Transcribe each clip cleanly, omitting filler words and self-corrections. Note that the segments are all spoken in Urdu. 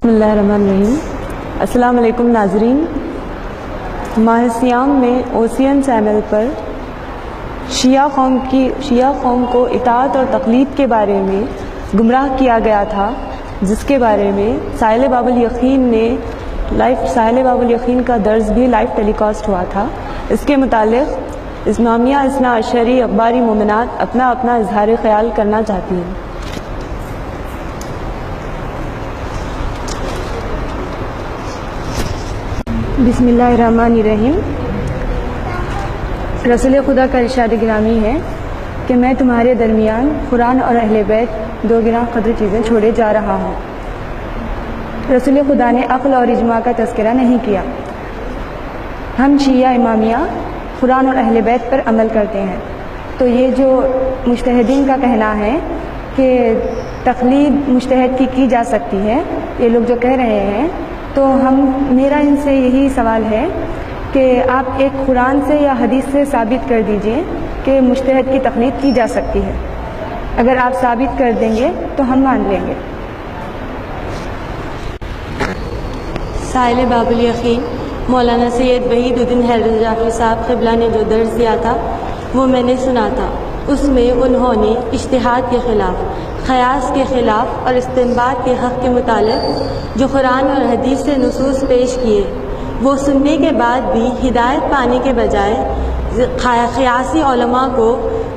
بسم اللہ الرحمن الرحیم۔ السلام علیکم ناظرین، ماہ سیام میں اوسین چینل پر شیعہ قوم کو اطاعت اور تقلید کے بارے میں گمراہ کیا گیا تھا، جس کے بارے میں سائل باب الیقین کا درس بھی لائیو ٹیلی کاسٹ ہوا تھا۔ اس کے متعلق امامیہ اثنا عشری اخباری مومنات اپنا اظہار خیال کرنا چاہتی ہیں۔ بسم اللہ الرحمن الرحیم۔ رسول خدا کا ارشاد گرامی ہے کہ میں تمہارے درمیان قرآن اور اہل بیت دو گراں قدر چیزیں چھوڑے جا رہا ہوں۔ رسول خدا نے عقل اور اجماع کا تذکرہ نہیں کیا۔ ہم شیعہ امامیہ قرآن اور اہل بیت پر عمل کرتے ہیں، تو یہ جو مجتہدین کا کہنا ہے کہ تقلید مجتہد کی جا سکتی ہے، یہ لوگ جو کہہ رہے ہیں، تو میرا ان سے یہی سوال ہے کہ آپ ایک قرآن سے یا حدیث سے ثابت کر دیجئے کہ مجتہد کی تقلید کی جا سکتی ہے۔ اگر آپ ثابت کر دیں گے تو ہم مان لیں گے۔ سائل باب الیقین مولانا سید وحید الدین حیدر جعفری صاحب قبلہ نے جو درس دیا تھا وہ میں نے سنا تھا۔ اس میں انہوں نے اجتہاد کے خلاف، قیاس کے خلاف اور استنباط کے حق کے متعلق جو قرآن اور حدیث سے نصوص پیش کیے، وہ سننے کے بعد بھی ہدایت پانے کے بجائے قیاسی علماء کو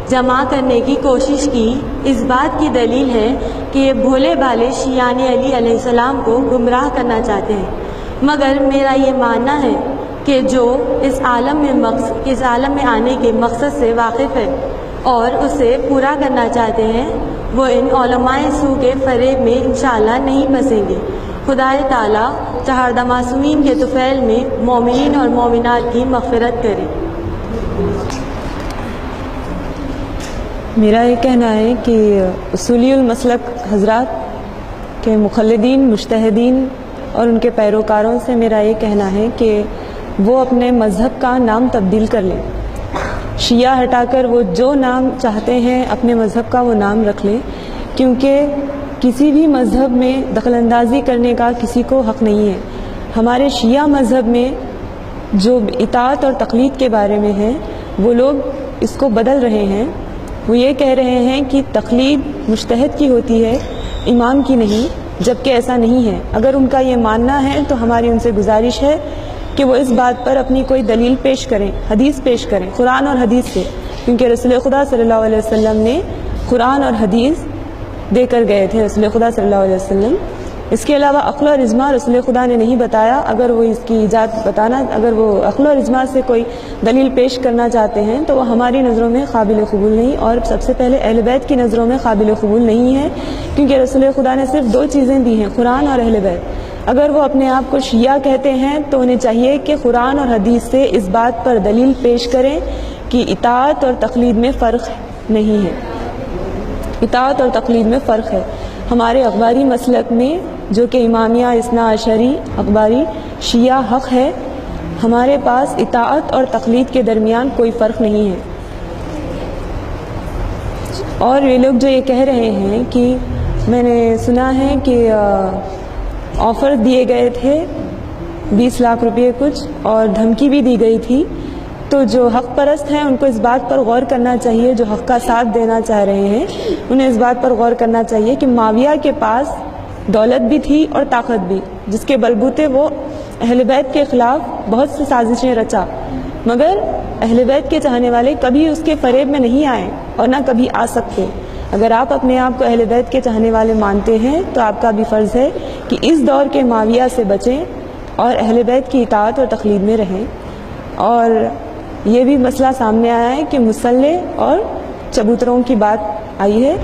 جمع کرنے کی کوشش کی۔ اس بات کی دلیل ہے کہ یہ بھولے بھالے شیعان علی علیہ السلام کو گمراہ کرنا چاہتے ہیں۔ مگر میرا یہ ماننا ہے کہ جو اس عالم میں آنے کے مقصد سے واقف ہے اور اسے پورا کرنا چاہتے ہیں، وہ ان علماء سو کے فریب میں انشاءاللہ نہیں پھنسیں گے۔ خدا تعالیٰ چہاردہ معصومین کے طفیل میں مومنین اور مومنات کی مغفرت کرے۔ میرا یہ کہنا ہے کہ اصولی المسلک حضرات کے مقلدین، مجتہدین اور ان کے پیروکاروں سے میرا یہ کہنا ہے کہ وہ اپنے مذہب کا نام تبدیل کر لیں۔ شیعہ ہٹا کر وہ جو نام چاہتے ہیں اپنے مذہب کا وہ نام رکھ لیں، کیونکہ کسی بھی مذہب میں دخل اندازی کرنے کا کسی کو حق نہیں ہے۔ ہمارے شیعہ مذہب میں جو اطاعت اور تقلید کے بارے میں ہے، وہ لوگ اس کو بدل رہے ہیں۔ وہ یہ کہہ رہے ہیں کہ تقلید مجتہد کی ہوتی ہے، امام کی نہیں، جبکہ ایسا نہیں ہے۔ اگر ان کا یہ ماننا ہے تو ہماری ان سے گزارش ہے کہ وہ اس بات پر اپنی کوئی دلیل پیش کریں، حدیث پیش کریں، قرآن اور حدیث سے، کیونکہ رسول خدا صلی اللہ علیہ وسلم نے قرآن اور حدیث دے کر گئے تھے۔ رسول خدا صلی اللہ علیہ وسلم، اس کے علاوہ عقل اور اجماع رسول خدا نے نہیں بتایا۔ اگر وہ اس کی اگر وہ عقل اور اجماع سے کوئی دلیل پیش کرنا چاہتے ہیں تو وہ ہماری نظروں میں قابل قبول نہیں، اور سب سے پہلے اہل بیت کی نظروں میں قابل قبول نہیں ہے، کیونکہ رسول خدا نے صرف دو چیزیں دی ہیں، قرآن اور اہل بیت۔ اگر وہ اپنے آپ کو شیعہ کہتے ہیں تو انہیں چاہیے کہ قرآن اور حدیث سے اس بات پر دلیل پیش کریں کہ اطاعت اور تقلید میں فرق نہیں ہے۔ اطاعت اور تقلید میں فرق ہے۔ ہمارے اخباری مسلک میں، جو کہ امامیہ اثنا عشری اخباری شیعہ حق ہے، ہمارے پاس اطاعت اور تقلید کے درمیان کوئی فرق نہیں ہے۔ اور یہ لوگ جو یہ کہہ رہے ہیں کہ میں نے سنا ہے کہ آفر دیے گئے تھے 20 لاکھ روپے کچھ، اور دھمکی بھی دی گئی تھی، تو جو حق پرست ہیں ان کو اس بات پر غور کرنا چاہیے، جو حق کا ساتھ دینا چاہ رہے ہیں انہیں اس بات پر غور کرنا چاہیے کہ معاویہ کے پاس دولت بھی تھی اور طاقت بھی، جس کے بلبوتے وہ اہل بیت کے خلاف بہت سی سازشیں رچا، مگر اہل بیت کے چاہنے والے کبھی اس کے فریب میں نہیں آئے اور نہ کبھی آ سکتے۔ اگر آپ اپنے آپ کو اہل بیت کے چاہنے والے مانتے ہیں تو آپ کا بھی فرض ہے کہ اس دور کے معاویہ سے بچیں اور اہل بیت کی اطاعت اور تقلید میں رہیں۔ اور یہ بھی مسئلہ سامنے آیا ہے کہ مسلح اور چبوتروں کی بات آئی ہے،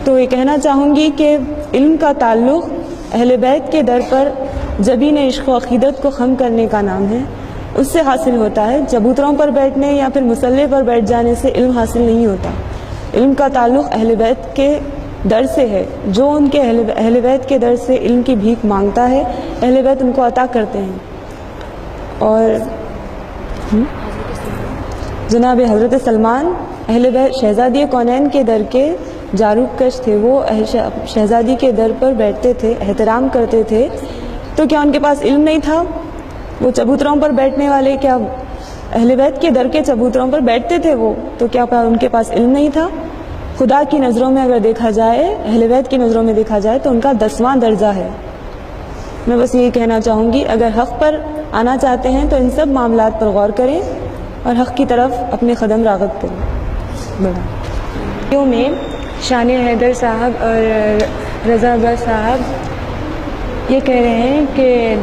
تو یہ کہنا چاہوں گی کہ علم کا تعلق اہل بیت کے در پر جبین عشق و عقیدت کو خم کرنے کا نام ہے، اس سے حاصل ہوتا ہے۔ چبوتروں پر بیٹھنے یا پھر مسلح پر بیٹھ جانے سے علم حاصل نہیں ہوتا۔ علم کا تعلق اہل بیت کے در سے ہے، جو ان کے اہل بیت کے در سے علم کی بھیک مانگتا ہے، اہل بیت ان کو عطا کرتے ہیں۔ اور جناب حضرت سلمان اہل بیت شہزادی کونین کے در کے جاروب کش تھے، وہ شہزادی کے در پر بیٹھتے تھے، احترام کرتے تھے، تو کیا ان کے پاس علم نہیں تھا؟ وہ چبوتروں پر بیٹھنے والے کیا اہل بیت کے در کے چبوتروں پر بیٹھتے تھے وہ؟ تو کیا ان کے پاس علم نہیں تھا؟ خدا کی نظروں میں اگر دیکھا جائے، اہل بیت کی نظروں میں دیکھا جائے تو ان کا 10واں درجہ ہے۔ میں بس یہی کہنا چاہوں گی، اگر حق پر آنا چاہتے ہیں تو ان سب معاملات پر غور کریں اور حق کی طرف اپنے قدم راغب کریں۔ بڑا میں شان حیدر صاحب اور رضا عباس صاحب یہ کہہ رہے ہیں کہ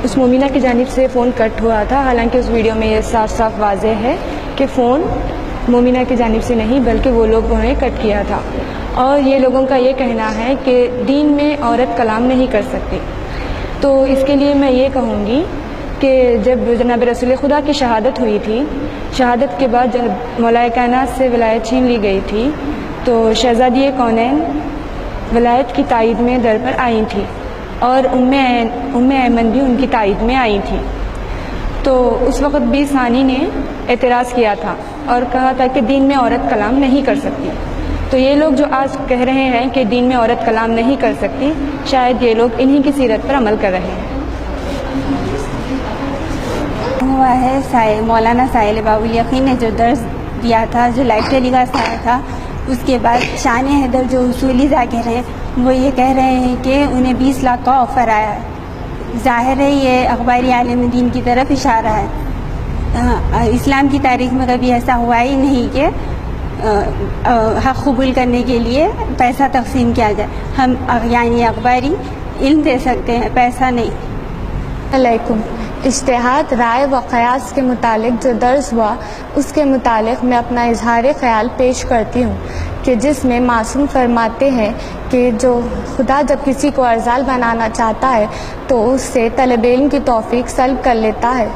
اس مومنہ کی جانب سے فون کٹ ہوا تھا، حالانکہ اس ویڈیو میں یہ صاف صاف واضح ہے کہ فون مومنہ کی جانب سے نہیں بلکہ وہ لوگوں نے کٹ کیا تھا۔ اور یہ لوگوں کا یہ کہنا ہے کہ دین میں عورت کلام نہیں کر سکتی۔ تو اس کے لیے میں یہ کہوں گی کہ جب جناب رسول خدا کی شہادت ہوئی تھی، شہادت کے بعد جب مولا کائنات سے ولایت چھین لی گئی تھی تو شہزادی کونین ولایت کی تائید میں در پر آئی تھی اور ام ایمن بھی ان کی تائید میں آئی تھی۔ تو اس وقت بھی ثانی نے اعتراض کیا تھا اور کہا تھا کہ دین میں عورت کلام نہیں کر سکتی۔ تو یہ لوگ جو آج کہہ رہے ہیں کہ دین میں عورت کلام نہیں کر سکتی، شاید یہ لوگ انہی کی سیرت پر عمل کر رہے ہیں۔ ہوا ہے مولانا سائل باب الیقین نے جو درس دیا تھا، جو لائیو ٹیلی کاسٹ آیا تھا، اس کے بعد شان حیدر جو اصولی ذاکر ہیں وہ یہ کہہ رہے ہیں کہ انہیں 20 لاکھ کا آفر آیا ہے۔ ظاہر ہے یہ اخباری عالم دین کی طرف اشارہ ہے۔ اسلام کی تاریخ میں کبھی ایسا ہوا ہی نہیں کہ حق قبول کرنے کے لیے پیسہ تقسیم کیا جائے۔ ہم یعنی اخباری علم دے سکتے ہیں، پیسہ نہیں۔ علیکم۔ اجتہاد، رائے و قیاس کے متعلق جو درس ہوا اس کے متعلق میں اپنا اظہار خیال پیش کرتی ہوں کہ جس میں معصوم فرماتے ہیں کہ جو خدا جب کسی کو ارزال بنانا چاہتا ہے تو اس سے طلب علم کی توفیق سلب کر لیتا ہے۔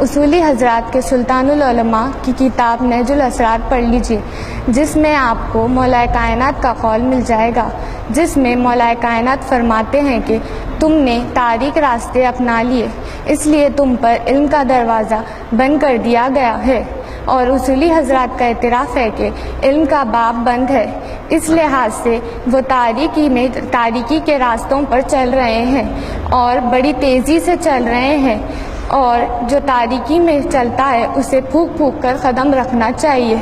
اصولی حضرات کے سلطان العلماء کی کتاب نہج الاسرار پڑھ لیجیے، جس میں آپ کو مولا کائنات کا قول مل جائے گا، جس میں مولا کائنات فرماتے ہیں کہ تم نے تاریک راستے اپنا لیے، اس لیے تم پر علم کا دروازہ بند کر دیا گیا ہے۔ اور اصولی حضرات کا اعتراف ہے کہ علم کا باب بند ہے، اس لحاظ سے وہ تاریکی کے راستوں پر چل رہے ہیں اور بڑی تیزی سے چل رہے ہیں، اور جو تاریکی میں چلتا ہے اسے پھونک پھونک کر قدم رکھنا چاہیے۔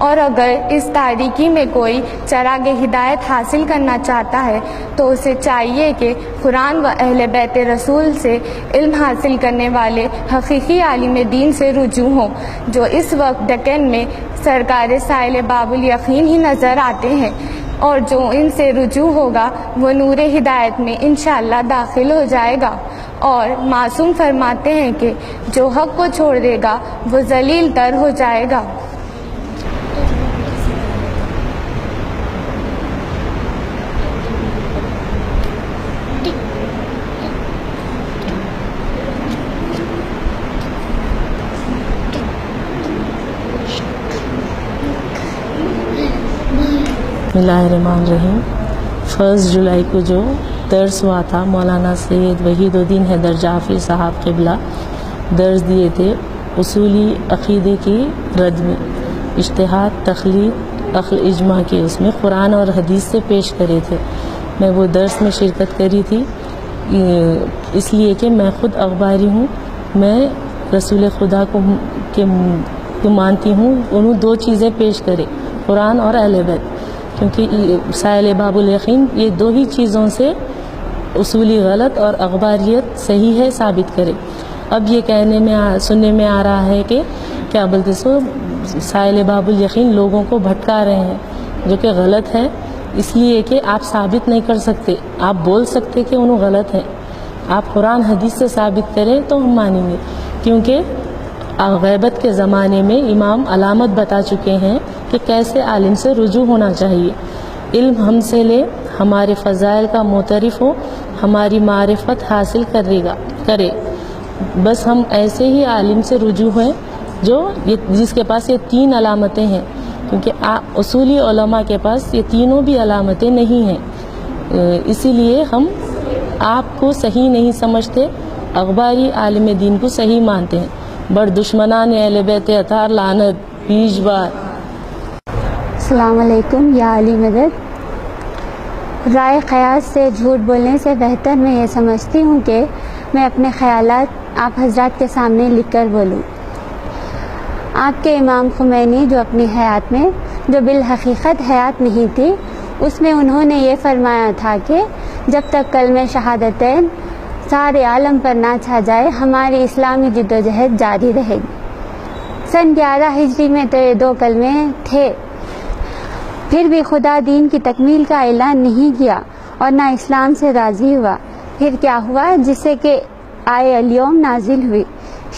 اور اگر اس تاریکی میں کوئی چراغ ہدایت حاصل کرنا چاہتا ہے تو اسے چاہیے کہ قرآن و اہل بیت رسول سے علم حاصل کرنے والے حقیقی عالم دین سے رجوع ہوں، جو اس وقت دکن میں سرکار سائل باب الیقین ہی نظر آتے ہیں، اور جو ان سے رجوع ہوگا وہ نور ہدایت میں انشاءاللہ داخل ہو جائے گا۔ اور معصوم فرماتے ہیں کہ جو حق کو چھوڑ دے گا وہ ذلیل تر ہو جائے گا۔ بسم اللہ الرحمن الرحیم۔ 1 جولائی کو جو درس ہوا تھا، مولانا سید وحید الدین حیدر جعفری صاحب قبلہ درس دیے تھے اصولی عقیدے کی رد میں، اجتہاد، تخلیق، عقل، اجماع کی، اس میں قرآن اور حدیث سے پیش کرے تھے۔ میں وہ درس میں شرکت کری تھی، اس لیے کہ میں خود اخباری ہوں، میں رسول خدا کو مانتی ہوں، انہوں 2 چیزیں پیش کرے، قرآن اور اہل بیت، کیونکہ سائل باب الیقین یہ 2 ہی چیزوں سے اصولی غلط اور اخباریت صحیح ہے ثابت کرے۔ اب یہ سننے میں آ رہا ہے کہ کیا بولتے سو سائل باب الیقین لوگوں کو بھٹکا رہے ہیں، جو کہ غلط ہے، اس لیے کہ آپ ثابت نہیں کر سکتے، آپ بول سکتے کہ انہوں غلط ہیں، آپ قرآن حدیث سے ثابت کریں تو ہم مانیں گے، کیونکہ غیبت کے زمانے میں امام علامت بتا چکے ہیں کہ کیسے عالم سے رجوع ہونا چاہیے۔ علم ہم سے لے، ہمارے فضائل کا معترف ہو، ہماری معرفت حاصل کرے، بس ہم ایسے ہی عالم سے رجوع ہیں جس کے پاس یہ 3 علامتیں ہیں، کیونکہ اصولی علماء کے پاس یہ تینوں بھی علامتیں نہیں ہیں، اسی لیے ہم آپ کو صحیح نہیں سمجھتے، اخباری عالم دین کو صحیح مانتے ہیں۔ بڑ دشمنان اہل بیت اطہار لعنت 20 بار۔ السلام علیکم یا علی مدد۔ رائے قیاس سے جھوٹ بولنے سے بہتر میں یہ سمجھتی ہوں کہ میں اپنے خیالات آپ حضرات کے سامنے لکھ کر بولوں۔ آپ کے امام خمینی جو اپنی حیات میں، جو بالحقیقت حیات نہیں تھی، اس میں انہوں نے یہ فرمایا تھا کہ جب تک کلمہ شہادتین سارے عالم پر نہ چھا جائے ہماری اسلامی جدوجہد جاری رہے گی۔ سن 11 ہجری میں تو یہ 2 کلمے تھے، پھر بھی خدا دین کی تکمیل کا اعلان نہیں کیا اور نہ اسلام سے راضی ہوا۔ پھر کیا ہوا؟ جس سے کہ آئے الیوم نازل ہوئی۔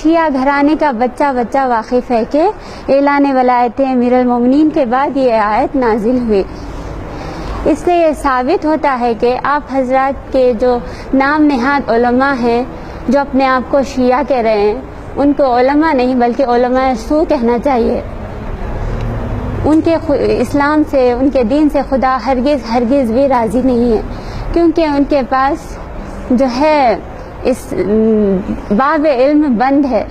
شیعہ گھرانے کا بچہ واقف ہے کہ اعلان ولایت امیر المومنین کے بعد یہ آیت نازل ہوئی۔ اس سے یہ ثابت ہوتا ہے کہ آپ حضرات کے جو نام نہاد علماء ہیں، جو اپنے آپ کو شیعہ کہہ رہے ہیں، ان کو علماء نہیں بلکہ علماء سو کہنا چاہیے۔ ان کے اسلام سے، ان کے دین سے خدا ہرگز بھی راضی نہیں ہے، کیونکہ ان کے پاس جو ہے اس باب علم بند ہے۔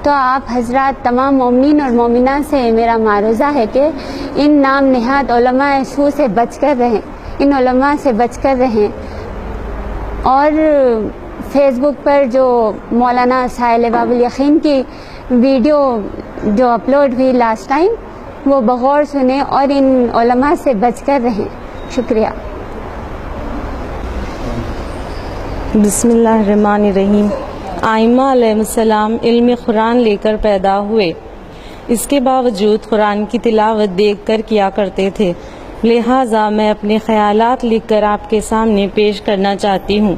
تو آپ حضرات تمام مومنین اور مومنات سے میرا معروضہ ہے کہ ان نام نہاد علماء سو سے بچ کر رہیں، ان علماء سے بچ کر رہیں۔ اور فیس بک پر جو مولانا سائل باب الیقین کی ویڈیو جو اپلوڈ ہوئی لاسٹ ٹائم، وہ بغور سنیں اور ان علماء سے بچ کر رہیں۔ شکریہ۔ بسم اللہ الرحمن الرحیم۔ آئمہ علیہ السلام علم قرآن لے کر پیدا ہوئے، اس کے باوجود قرآن کی تلاوت دیکھ کر کیا کرتے تھے، لہٰذا میں اپنے خیالات لکھ کر آپ کے سامنے پیش کرنا چاہتی ہوں۔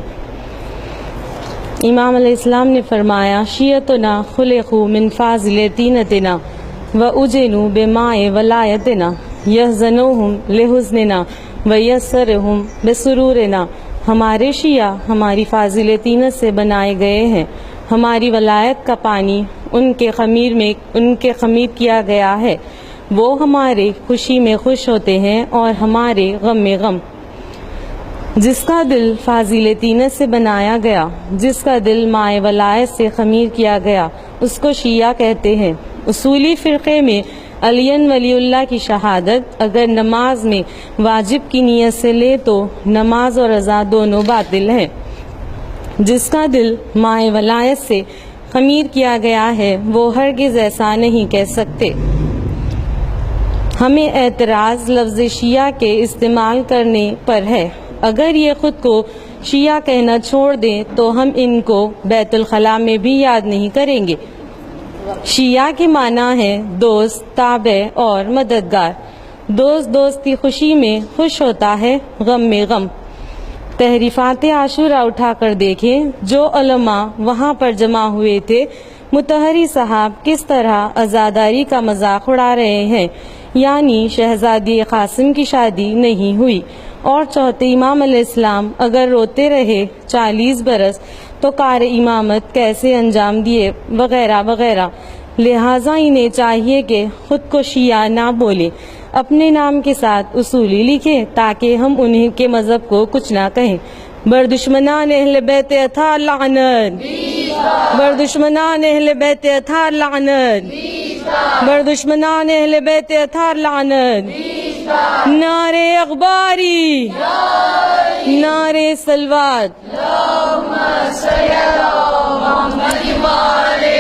امام علیہ السلام نے فرمایا، شیعتنا خلقوا من فاضل طینتنا وأجنوا بماء ولایتنا یحزنوہم لحزننا ویسرہم بسرورنا۔ ہمارے شیعہ ہماری فاضل طینت سے بنائے گئے ہیں، ہماری ولایت کا پانی ان کے خمیر کیا گیا ہے، وہ ہمارے خوشی میں خوش ہوتے ہیں اور ہمارے غم میں غم۔ جس کا دل فاضل طینت سے بنایا گیا، جس کا دل مائع ولایت سے خمیر کیا گیا، اس کو شیعہ کہتے ہیں۔ اصولی فرقے میں علی ولی اللہ کی شہادت اگر نماز میں واجب کی نیت سے لے تو نماز اور رضا دونوں باطل ہیں۔ جس کا دل مائع ولایت سے خمیر کیا گیا ہے وہ ہرگز ایسا نہیں کہہ سکتے۔ ہمیں اعتراض لفظ شیعہ کے استعمال کرنے پر ہے۔ اگر یہ خود کو شیعہ کہنا چھوڑ دیں تو ہم ان کو بیت الخلاء میں بھی یاد نہیں کریں گے۔ شیعہ کے معنی ہے دوست، تابع اور مددگار۔ دوست کی خوشی میں خوش ہوتا ہے، غم میں غم۔ تحریفات عاشورہ اٹھا کر دیکھیں، جو علماء وہاں پر جمع ہوئے تھے، مطہری صاحب کس طرح عزاداری کا مذاق اڑا رہے ہیں، یعنی شہزادی قاسم کی شادی نہیں ہوئی، اور چوتھے امام علیہ السلام اگر روتے رہے 40 برس تو کار امامت کیسے انجام دیے، وغیرہ وغیرہ۔ لہٰذا انہیں چاہیے کہ خود کو شیعہ نہ بولیں، اپنے نام کے ساتھ اصولی لکھیں تاکہ ہم انہیں کے مذہب کو کچھ نہ کہیں۔ بر دشمنان اہل بیت اطہار لعنت، بر دشمنان اہل بیت اطہار لعنت، بر دشمنان اہل بیت اطہار لعنت۔ نعرے اخباری، نعرے سلوات، اللہم صلی علی محمد و علی